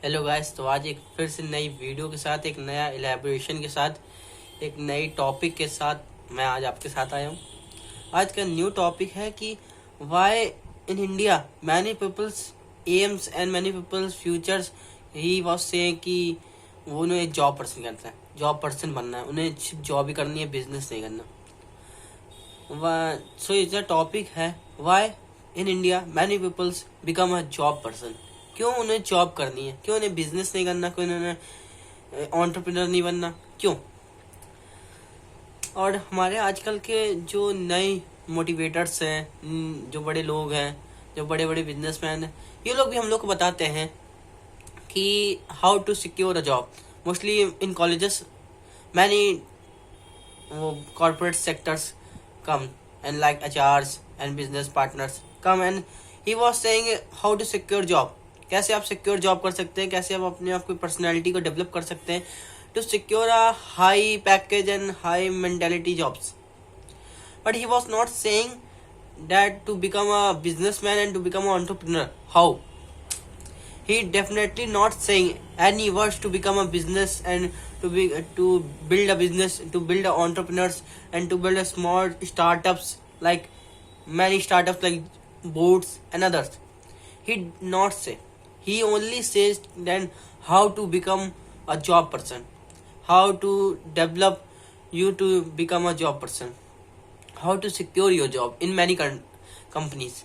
Hello guys. तो आज एक फिर से नई वीडियो के साथ, एक नया इलेबोरेशन के साथ, एक नई टॉपिक के साथ मैं आज आपके साथ आया हूँ। आज का न्यू टॉपिक है कि why in India many peoples aims and many peoples futures he was saying कि वो उन्हें एक जॉब पर्सन करता है, जॉब पर्सन बनना है, उन्हें सिर्फ जॉब ही करनी है, बिजनेस नहीं करना। सो इज द टॉपिक है why in India many peoples become a job person. क्यों उन्हें जॉब करनी है, क्यों उन्हें बिजनेस नहीं करना, क्यों उन्हें एंटरप्रेन्योर नहीं बनना, क्यों? और हमारे आजकल के जो नए मोटिवेटर्स हैं, जो बड़े लोग हैं, जो बड़े बड़े बिजनेसमैन हैं, ये लोग भी हम लोग को बताते हैं कि how to secure a job. Mostly in colleges many corporate sectors come and like HRs and business partners come and he was saying how to secure job, कैसे आप सिक्योर जॉब कर सकते हैं, कैसे आप अपने आप की पर्सनैलिटी को डेवलप कर सकते हैं to secure a high package and high mentality jobs. But he was not saying that to become a businessman and to become an entrepreneur, how he definitely not saying any words to become a business and to build a business, to build a entrepreneurs and to build a small startups like many startups like boats and others. He not say, he only says then how to become a job person, how to develop you to become a job person, how to secure your job in many companies.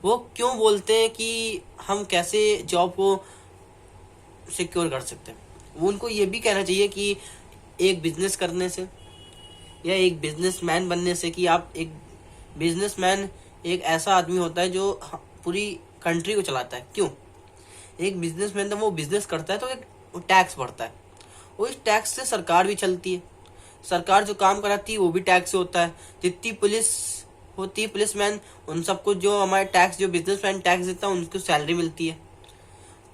वो क्यों बोलते हैं कि हम कैसे job को secure कर सकते हैं? वो उनको ये भी कहना चाहिए कि एक बिजनेस करने से या एक बिजनेसमैन बनने से, कि आप एक बिजनेसमैन एक ऐसा आदमी होता है जो पूरी कंट्री को चलाता है। क्यों? एक बिजनेसमैन जब वो बिजनेस करता है तो एक टैक्स भरता है, वो इस टैक्स से सरकार भी चलती है, सरकार जो काम कराती है वो भी टैक्स से होता है। जितनी पुलिस होती है, पुलिसमैन, उन सबको जो हमारे टैक्स, जो बिजनेसमैन टैक्स देता है उनको सैलरी मिलती है।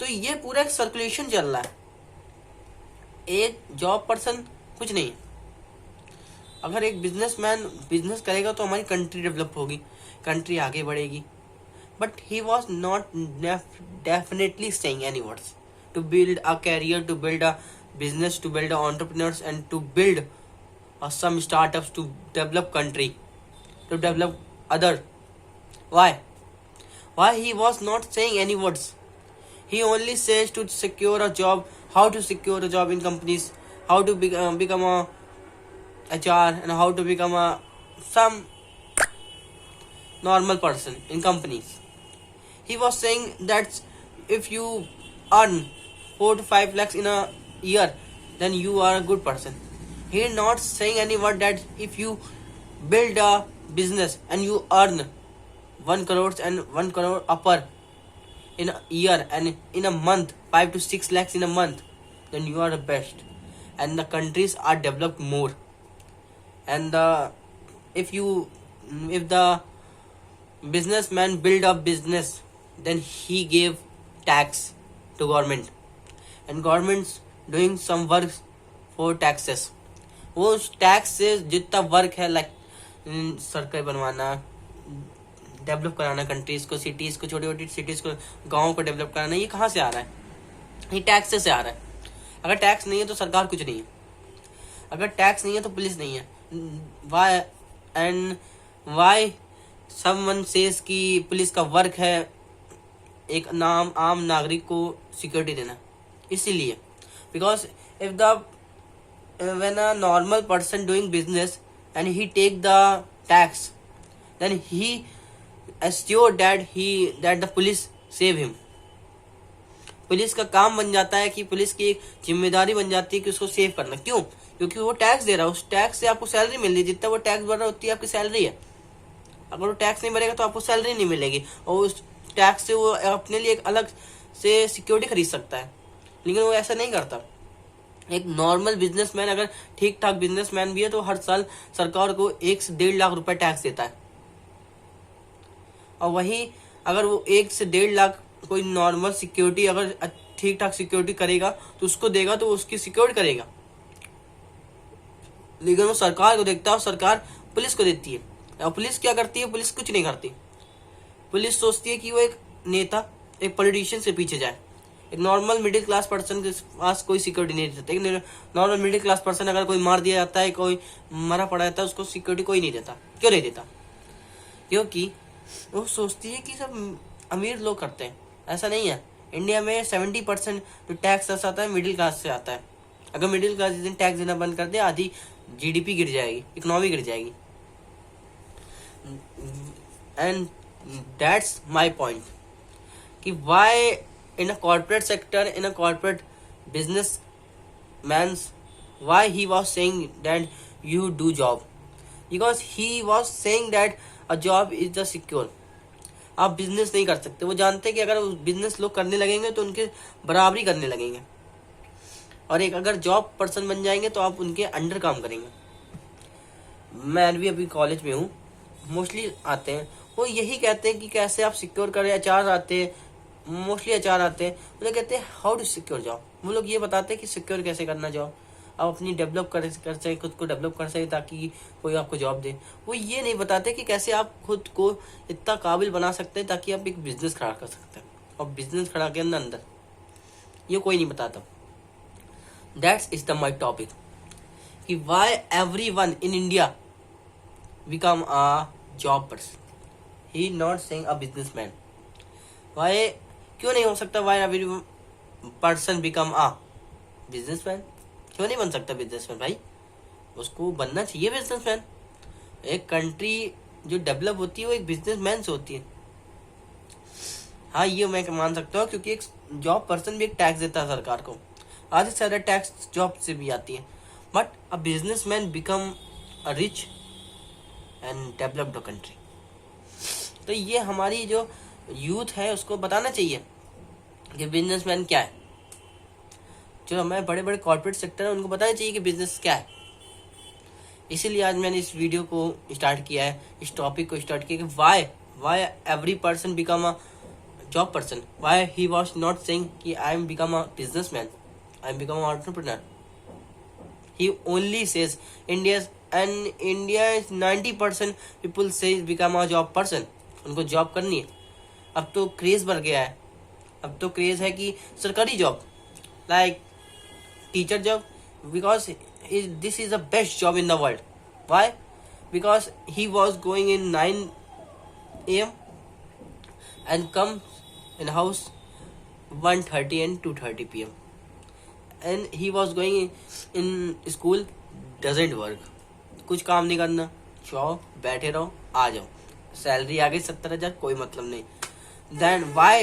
तो ये पूरा एक सर्कुलेशन चल रहा है। एक जॉब पर्सन कुछ नहीं, अगर एक बिजनेसमैन बिजनेस करेगा तो हमारी कंट्री डेवलप होगी, कंट्री आगे बढ़ेगी। But he was not definitely saying any words to build a career, to build a business, to build entrepreneurs and to build some startups, to develop country, to develop other. Why he was not saying any words? He only says to secure a job, how to secure a job in companies, how to become a HR and how to become a some normal person in companies. He was saying that if you earn 4 to 5 lakhs in a year, then you are a good person. He is not saying any word that if you build a business and you earn 1 crore and 1 crore upper in a year and in a month 5 to 6 lakhs in a month, then you are the best and the countries are developed more. And if the businessman build a business, then he gave tax to government and government's doing some work for taxes. वो उस tax से जितना work है, like सड़कें बनवाना, develop कराना countries को, cities को, छोटी छोटी सिटीज को, गाँव को डेवलप कराना, ये कहाँ से आ रहा है? ये टैक्स से आ रहा है। अगर टैक्स नहीं है तो सरकार कुछ नहीं है, अगर टैक्स नहीं है तो पुलिस नहीं है। Why and why someone says कि पुलिस का वर्क है एक आम नागरिक को सिक्योरिटी देना? इसीलिए because if the when a normal person doing business and he take the tax, then he assure that the police save him. Police का काम बन जाता है कि पुलिस की एक जिम्मेदारी बन जाती है कि उसको सेव करना। क्यों? क्योंकि वो टैक्स दे रहा है, उस टैक्स से आपको सैलरी मिल रही है, जितना वो टैक्स भर रहा है उतनी आपकी सैलरी है। अगर वो टैक्स नहीं भरेगा तो आपको सैलरी नहीं मिलेगी, और उस टैक्स से वो अपने लिए एक अलग से सिक्योरिटी खरीद सकता है, लेकिन वो ऐसा नहीं करता। एक नॉर्मल बिजनेसमैन अगर ठीक ठाक बिजनेसमैन भी है तो हर साल सरकार को 1 से 1.5 लाख रुपए टैक्स देता है, और वही अगर वो 1 से 1.5 लाख कोई नॉर्मल सिक्योरिटी अगर ठीक ठाक सिक्योरिटी करेगा तो उसको देगा, तो उसकी सिक्योरिटी करेगा। लेकिन वो सरकार को देखता है और सरकार पुलिस को देती है, और पुलिस क्या करती है? पुलिस कुछ नहीं करती। पुलिस सोचती है कि वो एक नेता, एक पॉलिटिशियन से पीछे जाए, एक नॉर्मल मिडिल क्लास पर्सन के पास कोई सिक्योरिटी नहीं देता। एक नॉर्मल मिडिल क्लास पर्सन अगर कोई मार दिया जाता है, कोई मरा पड़ा जाता है, उसको सिक्योरिटी कोई नहीं देता। क्यों नहीं देता? क्योंकि वो सोचती है कि सब अमीर लोग करते हैं। ऐसा नहीं है। इंडिया में 70% जो टैक्स आता है मिडिल क्लास से आता है। अगर मिडिल क्लास जिस दिन टैक्स देना बंद कर दे, आधी जीडीपी गिर जाएगी, इकोनॉमी गिर जाएगी। एंड दैट्स माई पॉइंट कि why in a corporate sector, in a corporate business mans, why he was saying that you do job, because he was saying that a job is the secure. आप business नहीं कर सकते। वो जानते हैं कि अगर बिजनेस लोग करने लगेंगे तो उनके बराबरी करने लगेंगे, और एक अगर जॉब पर्सन बन जाएंगे तो आप उनके अंडर काम करेंगे। मैं भी अभी कॉलेज में हूँ, मोस्टली आते हैं वो यही कहते हैं कि कैसे आप सिक्योर करें। एचआर आते हैं, मोस्टली एचआर आते हैं, वो लोग कहते हैं हाउ टू सिक्योर जॉब। वो लोग ये बताते हैं कि सिक्योर कैसे करना जॉब, आप अपनी डेवलप कर सकें, खुद को डेवलप कर सकें ताकि कोई आपको जॉब दे। वो ये नहीं बताते कि कैसे आप खुद को इतना काबिल बना सकते हैं ताकि आप एक बिजनेस खड़ा कर सकते हैं, और बिजनेस खड़ा के अंदर ये कोई नहीं बताता। That's is the my topic कि why every one in India become a job person, he not saying a businessman. Why क्यों नहीं हो सकता? Why every person become a businessman? क्यों नहीं बन सकता बिजनेसमैन भाई? उसको बनना चाहिए बिजनेसमैन। एक कंट्री जो डेवलप होती है वो एक बिजनेसमैन से होती है। हाँ, ये मैं मान सकता हूँ, क्योंकि एक जॉब पर्सन भी एक टैक्स देता है सरकार को। आधे से ज्यादा टैक्स जॉब से भी आती है। But a businessman become a rich and developed country. तो ये हमारी जो यूथ है उसको बताना चाहिए कि बिजनेसमैन क्या है। जो हमारे बड़े बड़े कॉर्पोरेट सेक्टर है उनको बताना चाहिए कि बिजनेस क्या है। इसीलिए आज मैंने इस वीडियो को स्टार्ट किया है, इस टॉपिक को स्टार्ट किया कि why every person become a job person, why he was not saying कि I am become a businessman, I am become a entrepreneur. He only says India is 90% people से become a job person. उनको job करनी है। अब तो craze बढ़ गया है। अब तो क्रेज है कि सरकारी job, like teacher job, because this is the best job in the world. Why? Because he was going in 9 a.m. and come in house 1:30 and 2:30 p.m. and he was going in school, doesn't work, कुछ काम नहीं करना, जाओ बैठे रहो, आ जाओ, salary आ गई 70,000, कोई मतलब नहीं। Then why